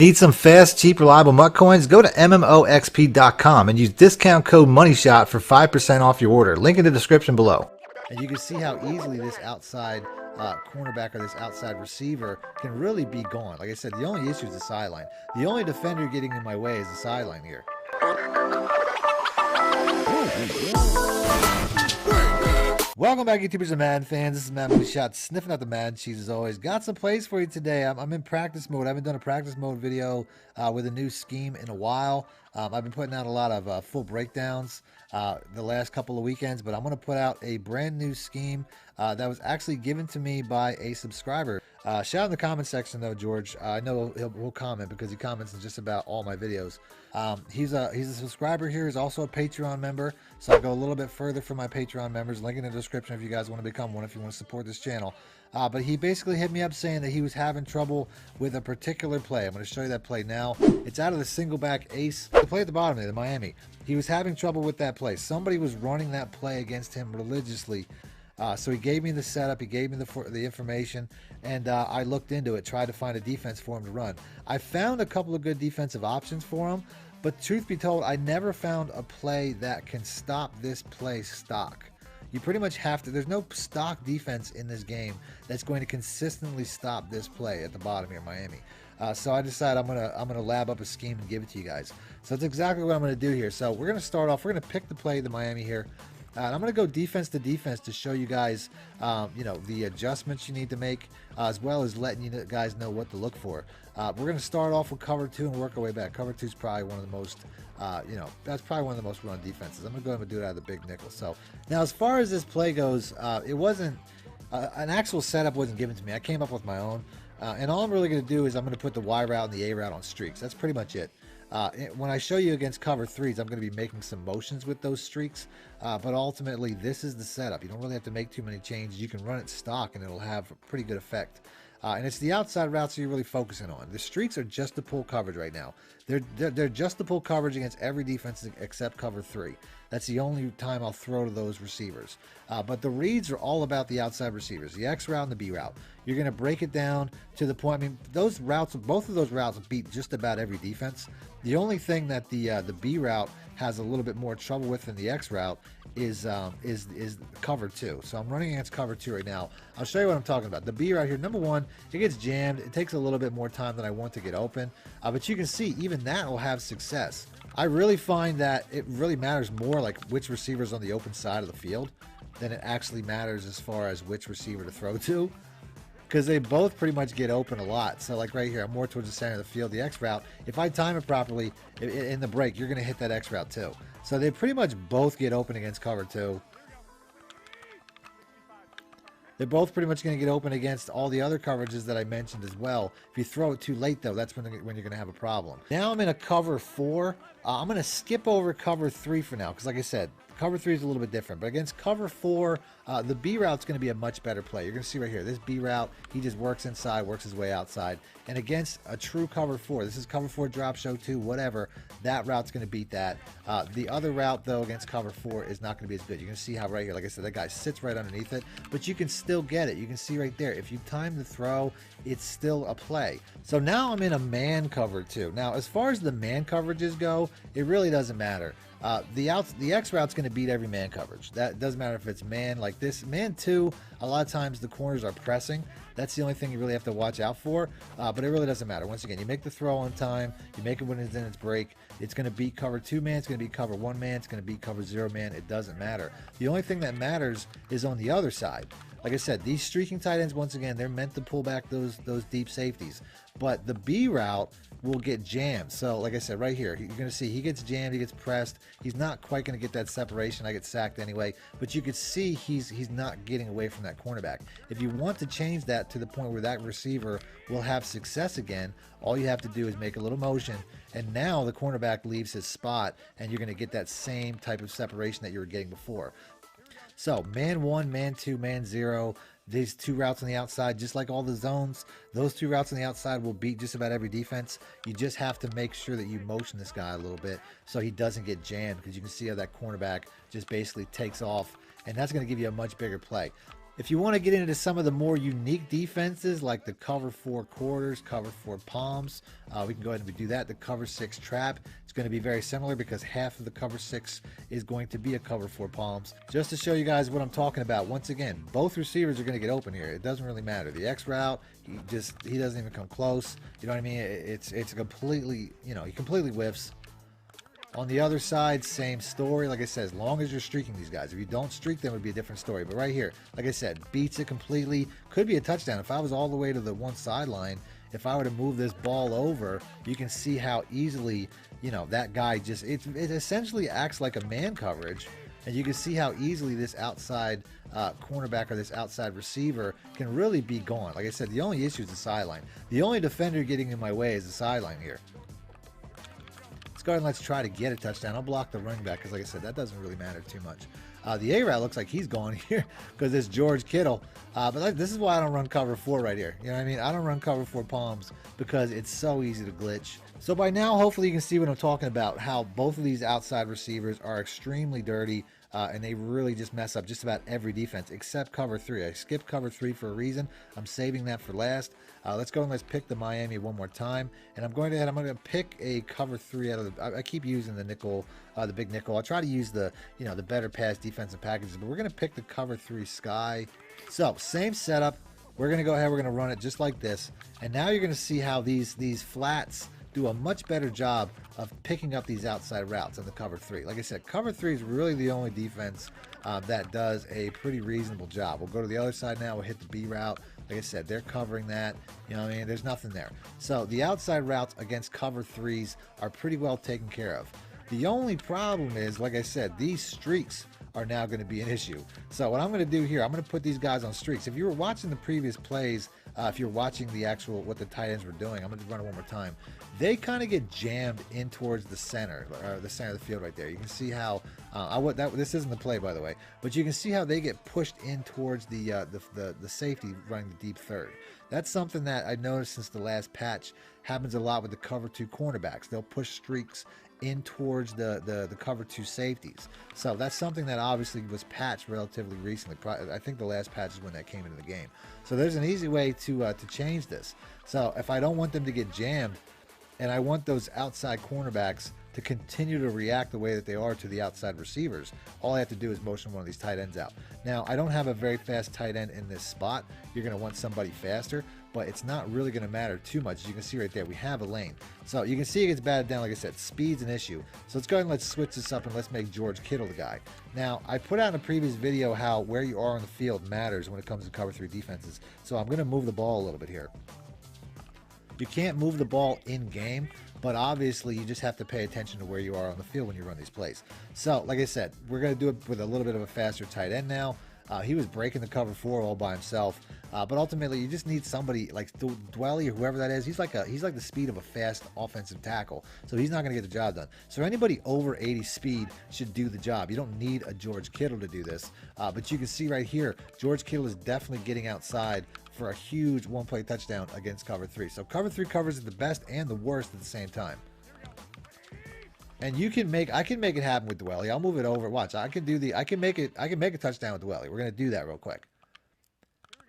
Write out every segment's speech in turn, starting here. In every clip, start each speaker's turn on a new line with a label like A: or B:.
A: Need some fast, cheap, reliable MUT coins? Go to MMOXP.com and use discount code MONEYSHOT for 5% off your order. Link in the description below. And you can see how easily this outside cornerback or this outside receiver can really be gone. Like I said, the only issue is the sideline. The only defender getting in my way is the sideline here. Welcome back, YouTubers and Madden fans. This is Madden Shot, sniffing out the Madden cheese as always. Got some plays for you today. I'm in practice mode. I haven't done a practice mode video with a new scheme in a while. I've been putting out a lot of full breakdowns the last couple of weekends, but I'm going to put out a brand new scheme that was actually given to me by a subscriber. Shout out in the comment section though, George. I know he'll comment because he comments in just about all my videos. He's a subscriber here. He's also a Patreon member, so I'll go a little bit further for my Patreon members. Link in the description if you guys want to become one, if you want to support this channel. But he basically hit me up saying that he was having trouble with a particular play. I'm going to show you that play now. It's out of the single back ace. The play at the bottom there, the Miami. He was having trouble with that play. Somebody was running that play against him religiously. So he gave me the setup, he gave me the information, and I looked into it, tried to find a defense for him to run. I found a couple of good defensive options for him, but truth be told, I never found a play that can stop this play stock. You pretty much have to, there's no stock defense in this game that's going to consistently stop this play at the bottom here, Miami. So I decided I'm gonna lab up a scheme and give it to you guys. So that's exactly what I'm gonna do here. So we're gonna start off, we're gonna pick the play, the Miami here. And I'm going to go defense to defense to show you guys, you know, the adjustments you need to make, as well as letting you guys know what to look for. We're going to start off with cover 2 and work our way back. Cover 2 is probably one of the most, you know, that's probably one of the most run defenses. I'm going to go ahead and do it out of the big nickel. So now as far as this play goes, it wasn't, an actual setup wasn't given to me. I came up with my own. And all I'm really going to do is I'm going to put the Y route and the A route on streaks. That's pretty much it. When I show you against cover 3s, I'm going to be making some motions with those streaks, but ultimately this is the setup. You don't really have to make too many changes. You can run it stock and it'll have a pretty good effect. And it's the outside routes that you're really focusing on. The streaks are just to pull coverage right now. They're just to pull coverage against every defense except cover 3. That's the only time I'll throw to those receivers. But the reads are all about the outside receivers, the X route and the B route. You're going to break it down to the point. I mean, those routes, both of those routes beat just about every defense. The only thing that the B route has a little bit more trouble with than the X route is cover 2. So I'm running against cover 2 right now. I'll show you what I'm talking about. The B route here, number one, it gets jammed. It takes a little bit more time than I want to get open, but you can see even that will have success. I really find that it really matters more like which receiver's on the open side of the field than it actually matters as far as which receiver to throw to, because they both pretty much get open a lot. So like right here, I'm more towards the center of the field. The X route, if I time it properly in the break, you're going to hit that X route too. So they pretty much both get open against cover 2. They're both pretty much going to get open against all the other coverages that I mentioned as well. If you throw it too late, though, that's when you're going to have a problem. Now I'm in a cover 4. I'm going to skip over cover 3 for now because, like I said, cover 3 is a little bit different. But against cover 4, the B route's going to be a much better play. You're going to see right here, this B route, he just works inside, works his way outside. And against a true cover 4, this is cover 4 drop show 2, whatever, that route's going to beat that. The other route, though, against cover 4 is not going to be as good. You're going to see how right here, like I said, that guy sits right underneath it, but you can still get it. You can see right there, if you time the throw, it's still a play. So now I'm in a man cover 2. Now, as far as the man coverages go, it really doesn't matter. The X route's going to beat every man coverage. That doesn't matter if it's man like this. Man 2, a lot of times the corners are pressing. That's the only thing you really have to watch out for, but it really doesn't matter. Once again, you make the throw on time, you make it when it's in its break. It's going to beat cover 2 man, it's going to beat cover 1 man, it's going to beat cover 0 man. It doesn't matter. The only thing that matters is on the other side. Like I said, these streaking tight ends, once again, they're meant to pull back those deep safeties. But the B route will get jammed. So, like I said, right here, you're going to see he gets jammed, he gets pressed. He's not quite going to get that separation. I get sacked anyway. But you could see he's not getting away from that cornerback. If you want to change that to the point where that receiver will have success again, all you have to do is make a little motion, and now the cornerback leaves his spot, and you're going to get that same type of separation that you were getting before. So, man 1, man 2, man 0, these two routes on the outside, just like all the zones, those two routes on the outside will beat just about every defense. You just have to make sure that you motion this guy a little bit so he doesn't get jammed, because you can see how that cornerback just basically takes off, and that's going to give you a much bigger play. If you want to get into some of the more unique defenses, like the cover 4 quarters, cover 4 palms, we can go ahead and do that. The cover 6 trap, it's going to be very similar because half of the cover 6 is going to be a cover 4 palms. Just to show you guys what I'm talking about, once again, both receivers are going to get open here. It doesn't really matter. The X route, he doesn't even come close. You know what I mean? It's completely, you know, he completely whiffs. On the other side, same story. Like I said, as long as you're streaking these guys. If you don't streak them, it would be a different story. But right here, like I said, beats it completely. Could be a touchdown. If I was all the way to the one sideline, if I were to move this ball over, you can see how easily, you know, that guy just, it essentially acts like a man coverage. And you can see how easily this outside cornerback or this outside receiver can really be gone. Like I said, the only issue is the sideline. The only defender getting in my way is the sideline here. Let's go ahead and let's try to get a touchdown. I'll block the running back because, like I said, that doesn't really matter too much. The A-route looks like he's gone here because it's George Kittle. But this is why I don't run cover 4 right here. You know what I mean? I don't run cover 4 palms because it's so easy to glitch. So by now, hopefully you can see what I'm talking about, how both of these outside receivers are extremely dirty. And they really just mess up just about every defense except cover 3. I skipped cover 3 for a reason. I'm saving that for last. Let's go and let's pick the Miami one more time. And I'm going to pick a cover 3 out of the. I keep using the nickel, the big nickel. I'll try to use the, you know, the better pass defensive packages, but we're going to pick the cover 3 sky. So same setup. We're going to go ahead. We're going to run it just like this. And now you're going to see how these flats do a much better job of picking up these outside routes in the cover 3. Like I said, cover 3 is really the only defense that does a pretty reasonable job. We'll go to the other side now. We'll hit the B route. Like I said, they're covering that. You know what I mean? There's nothing there. So the outside routes against cover 3s are pretty well taken care of. The only problem is, like I said, these streaks are now going to be an issue. So what I'm going to do here, I'm going to put these guys on streaks. If you were watching the previous plays, if you're watching the actual, what the tight ends were doing, I'm going to run it one more time. They kind of get jammed in towards the center, or the center of the field right there. You can see how, this isn't the play, by the way, but you can see how they get pushed in towards the safety running the deep third. That's something that I noticed since the last patch happens a lot with the cover 2 cornerbacks. They'll push streaks in towards the cover 2 safeties. So that's something that obviously was patched relatively recently. I think the last patch is when that came into the game. So there's an easy way to change this. So if I don't want them to get jammed, and I want those outside cornerbacks to continue to react the way that they are to the outside receivers, all I have to do is motion one of these tight ends out. Now, I don't have a very fast tight end in this spot. You're going to want somebody faster, but it's not really going to matter too much. As you can see right there, we have a lane. So you can see it gets batted down. Like I said, speed's an issue. So let's go ahead and let's switch this up and let's make George Kittle the guy. Now, I put out in a previous video how where you are on the field matters when it comes to cover 3 defenses. So I'm going to move the ball a little bit here. You can't move the ball in game, but obviously you just have to pay attention to where you are on the field when you run these plays. So, like I said, we're going to do it with a little bit of a faster tight end now. He was breaking the cover 4 all by himself, but ultimately you just need somebody like Dwelly or whoever that is. He's like the speed of a fast offensive tackle, so he's not going to get the job done. So anybody over 80 speed should do the job. You don't need a George Kittle to do this, but you can see right here, George Kittle is definitely getting outside for a huge one-play touchdown against cover 3. So cover 3 covers the best and the worst at the same time. And I can make it happen with Dwelly. I'll move it over. Watch, I can make a touchdown with Dwelly. We're gonna do that real quick.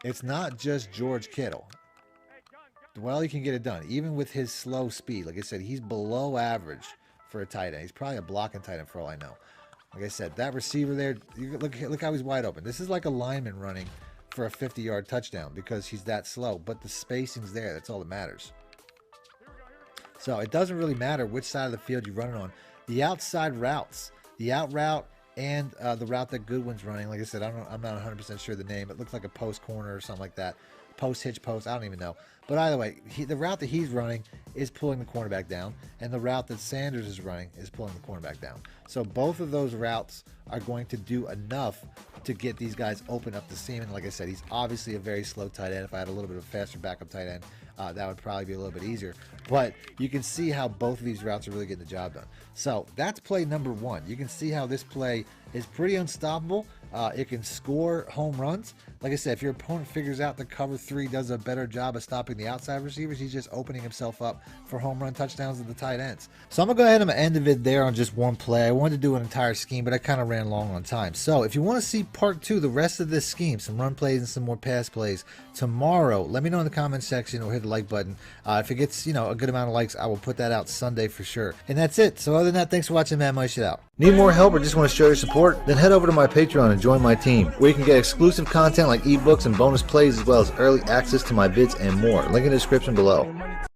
A: It's not just George Kittle. Dwelly can get it done, even with his slow speed. Like I said, he's below average for a tight end. He's probably a blocking tight end for all I know. Like I said, that receiver there, look how he's wide open. This is like a lineman running for a 50-yard touchdown because he's that slow, but the spacing's there. That's all that matters. So it doesn't really matter which side of the field you run it on. The outside routes, the out route and the route that Goodwin's running, like I said, I'm not 100% sure the name. It looks like a post corner or something like that. Post hitch post, I don't even know. But either way, the route that he's running is pulling the cornerback down, and the route that Sanders is running is pulling the cornerback down. So both of those routes are going to do enough to get these guys open up the seam. And like I said, he's obviously a very slow tight end. If I had a little bit of a faster backup tight end, that would probably be a little bit easier. But you can see how both of these routes are really getting the job done. So that's play number 1. You can see how this play is pretty unstoppable. It can score home runs. Like I said, if your opponent figures out the cover 3 does a better job of stopping the outside receivers, he's just opening himself up for home run touchdowns at the tight ends. So I'm going to go ahead and end the vid there on just one play. I wanted to do an entire scheme, but I kind of ran long on time. So if you want to see part 2, the rest of this scheme, some run plays and some more pass plays, tomorrow, let me know in the comment section or hit the like button. If it gets, a good amount of likes, I will put that out Sunday for sure. And that's it. So other than that, thanks for watching, man. My shit out. Need more help or just want to show your support? Then head over to my Patreon and join my team, where you can get exclusive content like ebooks and bonus plays, as well as early access to my vids and more. Link in the description below.